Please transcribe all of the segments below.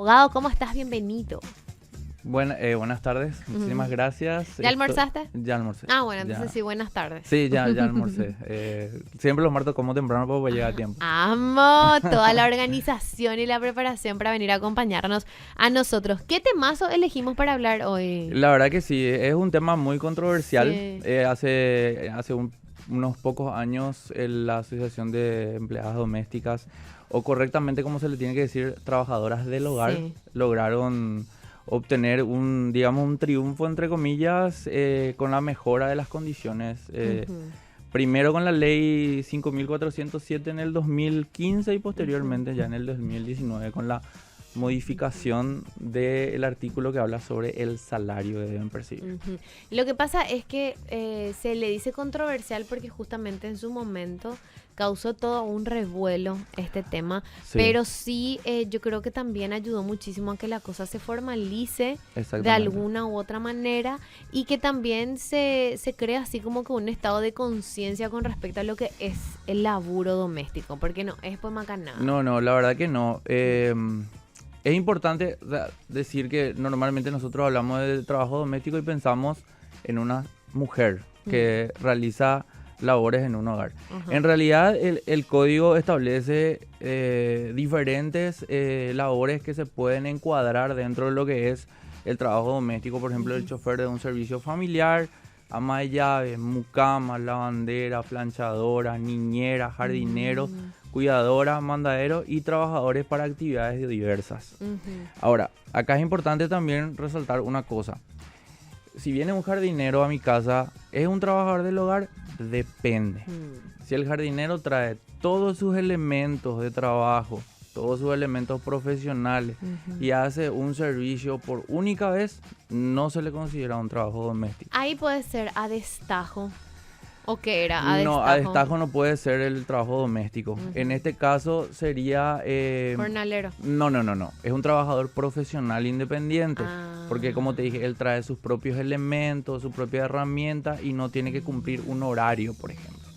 abogado, ¿cómo estás? Bienvenido. Buenas tardes, muchísimas gracias. ¿Ya almorzaste? Ya almorcé. Ah, bueno, entonces Ya. sí, buenas tardes. Sí, ya almorcé. Siempre los martes como temprano para poder llegar a tiempo. Amo toda la organización y la preparación para venir a acompañarnos a nosotros. ¿Qué temazo elegimos para hablar hoy? La verdad que sí, es un tema muy controversial. Sí. Hace unos pocos años la Asociación de Empleadas Domésticas, o correctamente como se le tiene que decir, trabajadoras del hogar, Sí. lograron obtener un triunfo, entre comillas, con la mejora de las condiciones. Primero con la ley 5.407 en el 2015 y posteriormente ya en el 2019 con la modificación del artículo que habla sobre el salario que deben percibir. Lo que pasa es que se le dice controversial porque justamente en su momento causó todo un revuelo este tema, Sí. pero sí yo creo que también ayudó muchísimo a que la cosa se formalice de Exactamente. alguna u otra manera y que también se crea así como que un estado de conciencia con respecto a lo que es el laburo doméstico, porque no es pues macanada. No, la verdad que no. Es importante, o sea, decir que normalmente nosotros hablamos de trabajo doméstico y pensamos en una mujer que realiza labores en un hogar. Ajá. En realidad el código establece diferentes labores que se pueden encuadrar dentro de lo que es el trabajo doméstico. Por ejemplo, el chofer de un servicio familiar, ama de llaves, mucama, lavandera, planchadora, niñera, jardinero, cuidadora, mandadero y trabajadores para actividades diversas. Ahora, acá es importante también resaltar una cosa. Si viene un jardinero a mi casa, ¿es un trabajador del hogar? Depende. Si el jardinero trae todos sus elementos de trabajo, todos sus elementos profesionales y hace un servicio por única vez, no se le considera un trabajo doméstico. Ahí puede ser a destajo. ¿O qué era? A No, destajo. a destajo no puede ser el trabajo doméstico. En este caso sería... Jornalero. No. Es un trabajador profesional independiente. Ah. Porque como te dije, él trae sus propios elementos, su propia herramienta y no tiene que cumplir un horario, por ejemplo.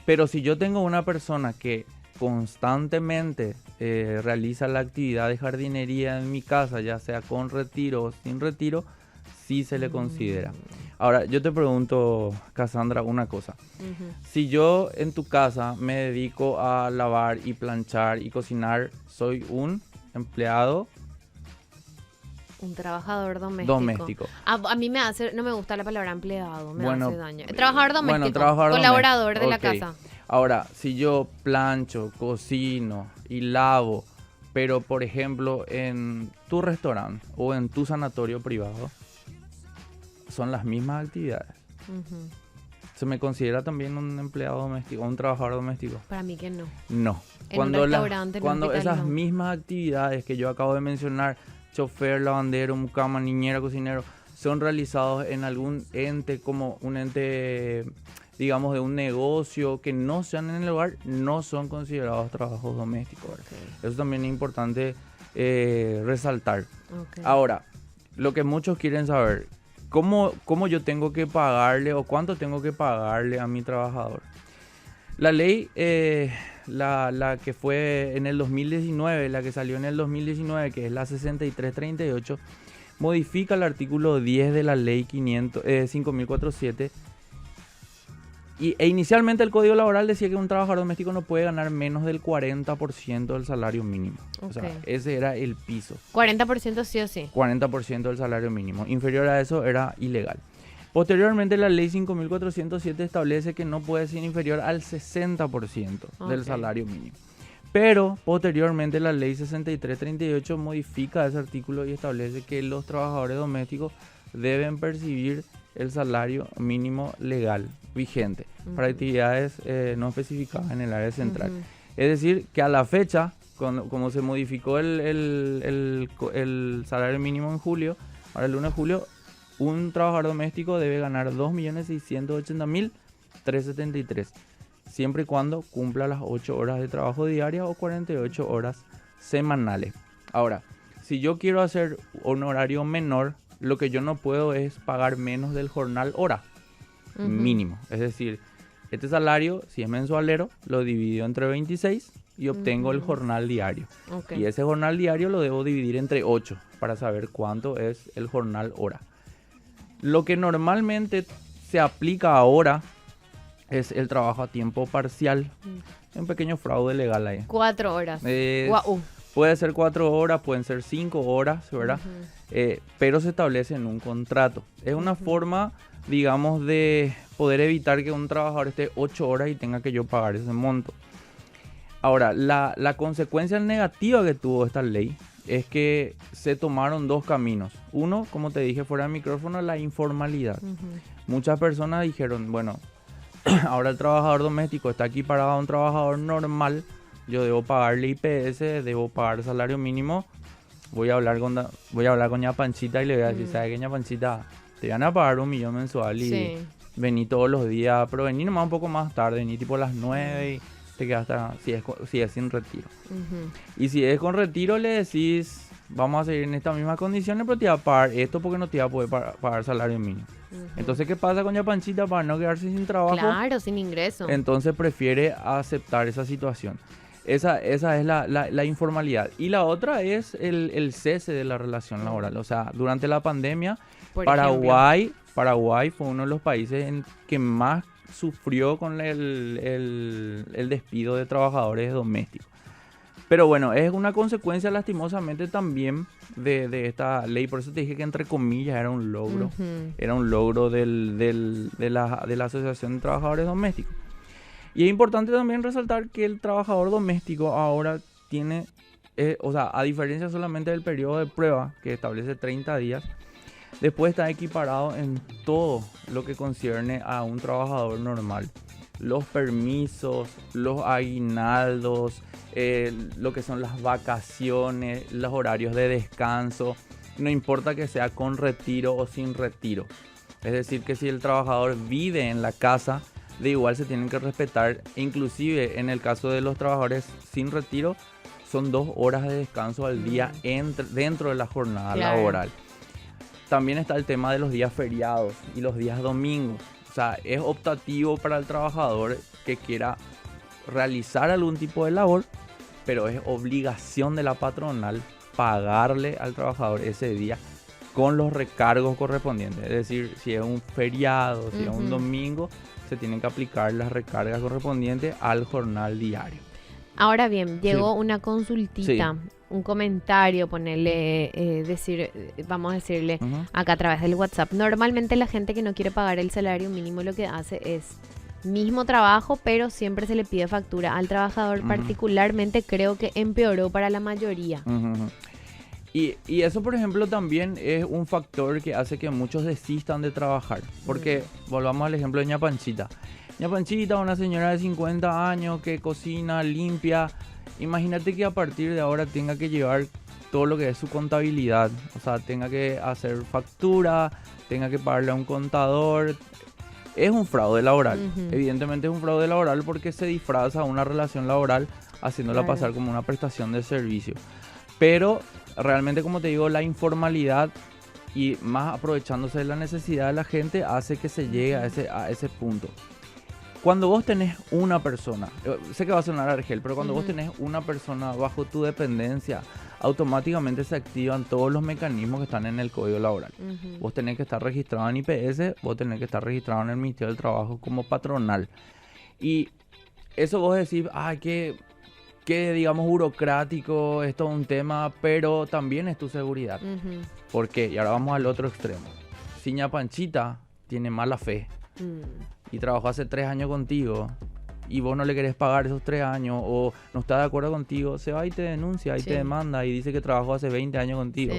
Pero si yo tengo una persona que constantemente realiza la actividad de jardinería en mi casa, ya sea con retiro o sin retiro, sí se le considera. Ahora, yo te pregunto, Cassandra, una cosa. Si yo en tu casa me dedico a lavar y planchar y cocinar, ¿soy un empleado Un trabajador doméstico. A mí no me gusta la palabra empleado, me hace daño. Trabajador doméstico, trabajador colaborador doméstico. de la Ok. casa. Ahora, si yo plancho, cocino y lavo, pero por ejemplo en tu restaurante o en tu sanatorio privado, son las mismas actividades. ¿Se me considera también un empleado doméstico o un trabajador doméstico? Para mí que no. No. En un restaurante, en un Cuando hospital, esas no. mismas actividades que yo acabo de mencionar, chofer, lavandero, mucama, niñera, cocinero, son realizados en algún ente, como un ente, digamos, de un negocio, que no sean en el hogar, no son considerados trabajos domésticos. Okay. Eso también es importante resaltar. Okay. Ahora, lo que muchos quieren saber, ¿cómo yo tengo que pagarle o cuánto tengo que pagarle a mi trabajador? La ley, la que fue en el 2019, la que salió en el 2019, que es la 6338, modifica el artículo 10 de la ley 5.407. E inicialmente el Código Laboral decía que un trabajador doméstico no puede ganar menos del 40% del salario mínimo. Okay. O sea, ese era el piso. 40% sí o sí. 40% del salario mínimo. Inferior a eso era ilegal. Posteriormente la ley 5.407 establece que no puede ser inferior al 60% del salario mínimo. Pero posteriormente la ley 6338 modifica ese artículo y establece que los trabajadores domésticos deben percibir el salario mínimo legal vigente para actividades no especificadas en el área central. Es decir, que a la fecha, como se modificó el salario mínimo en julio, ahora el 1 de julio, un trabajador doméstico debe ganar 2.680.373, siempre y cuando cumpla las 8 horas de trabajo diaria o 48 horas semanales. Ahora, si yo quiero hacer un horario menor, lo que yo no puedo es pagar menos del jornal hora mínimo. Es decir, este salario, si es mensualero, lo divido entre 26 y obtengo el jornal diario. Ok. Y ese jornal diario lo debo dividir entre 8 para saber cuánto es el jornal hora. Lo que normalmente se aplica ahora es el trabajo a tiempo parcial. Un pequeño fraude legal ahí. 4 horas. Guau. Puede ser 4 horas, pueden ser 5 horas, ¿verdad? Pero se establece en un contrato. Es una forma, digamos, de poder evitar que un trabajador esté 8 horas y tenga que yo pagar ese monto. Ahora, la consecuencia negativa que tuvo esta ley es que se tomaron dos caminos. Uno, como te dije fuera del micrófono, la informalidad. Muchas personas dijeron, bueno, ahora el trabajador doméstico está equiparado a un trabajador normal, yo debo pagarle IPS, debo pagar salario mínimo. Voy a hablar con ña Panchita y le voy a decir, ¿sabes qué, ña Panchita? Te van a pagar 1 millón mensual y vení todos los días, pero vení nomás un poco más tarde, vení tipo a las 9 y te quedas hasta, si es sin retiro. Y si es con retiro le decís, vamos a seguir en estas mismas condiciones, pero te va a pagar esto porque no te va a poder pagar salario mínimo. Entonces, ¿qué pasa con ña Panchita para no quedarse sin trabajo? Claro, sin ingreso. Entonces prefiere aceptar esa situación. Esa es la informalidad. Y la otra es el cese de la relación laboral. O sea, durante la pandemia, Paraguay fue uno de los países en que más sufrió con el despido de trabajadores domésticos. Pero bueno, es una consecuencia lastimosamente también de esta ley. Por eso te dije que entre comillas era un logro. Era un logro de la Asociación de Trabajadores Domésticos. Y es importante también resaltar que el trabajador doméstico ahora tiene, o sea, a diferencia solamente del periodo de prueba que establece 30 días, después está equiparado en todo lo que concierne a un trabajador normal. Los permisos, los aguinaldos, lo que son las vacaciones, los horarios de descanso, no importa que sea con retiro o sin retiro. Es decir, que si el trabajador vive en la casa, de igual se tienen que respetar, inclusive en el caso de los trabajadores sin retiro, son 2 horas de descanso al día dentro de la jornada laboral. También está el tema de los días feriados y los días domingos. O sea, es optativo para el trabajador que quiera realizar algún tipo de labor, pero es obligación de la patronal pagarle al trabajador ese día con los recargos correspondientes. Es decir, si es un feriado, si es un domingo, se tienen que aplicar las recargas correspondientes al jornal diario. Ahora bien, llegó una consultita, un comentario, vamos a decirle acá a través del WhatsApp. Normalmente la gente que no quiere pagar el salario mínimo lo que hace es mismo trabajo, pero siempre se le pide factura al trabajador. Particularmente creo que empeoró para la mayoría. Y eso, por ejemplo, también es un factor que hace que muchos desistan de trabajar. Porque, volvamos al ejemplo de ña Panchita. ña Panchita, una señora de 50 años que cocina, limpia. Imagínate que a partir de ahora tenga que llevar todo lo que es su contabilidad. O sea, tenga que hacer factura, tenga que pagarle a un contador. Es un fraude laboral. Evidentemente es un fraude laboral porque se disfraza una relación laboral haciéndola pasar como una prestación de servicio. Pero realmente, como te digo, la informalidad y más aprovechándose de la necesidad de la gente hace que se llegue a ese punto. Cuando vos tenés una persona, sé que va a sonar Argel, pero cuando vos tenés una persona bajo tu dependencia, automáticamente se activan todos los mecanismos que están en el Código Laboral. Vos tenés que estar registrado en IPS, vos tenés que estar registrado en el Ministerio del Trabajo como patronal. Y eso vos decís, que digamos burocrático, esto es un tema, pero también es tu seguridad. ¿Por qué? Y ahora vamos al otro extremo. Si ña Panchita tiene mala fe y trabajó hace 3 años contigo y vos no le querés pagar esos 3 años o no está de acuerdo contigo, se va y te denuncia y te demanda y dice que trabajó hace 20 años contigo.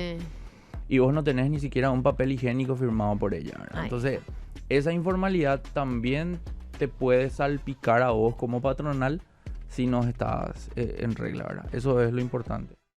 Y vos no tenés ni siquiera un papel higiénico firmado por ella, ¿verdad? Entonces, esa informalidad también te puede salpicar a vos como patronal si no estás en regla, ¿verdad? Eso es lo importante.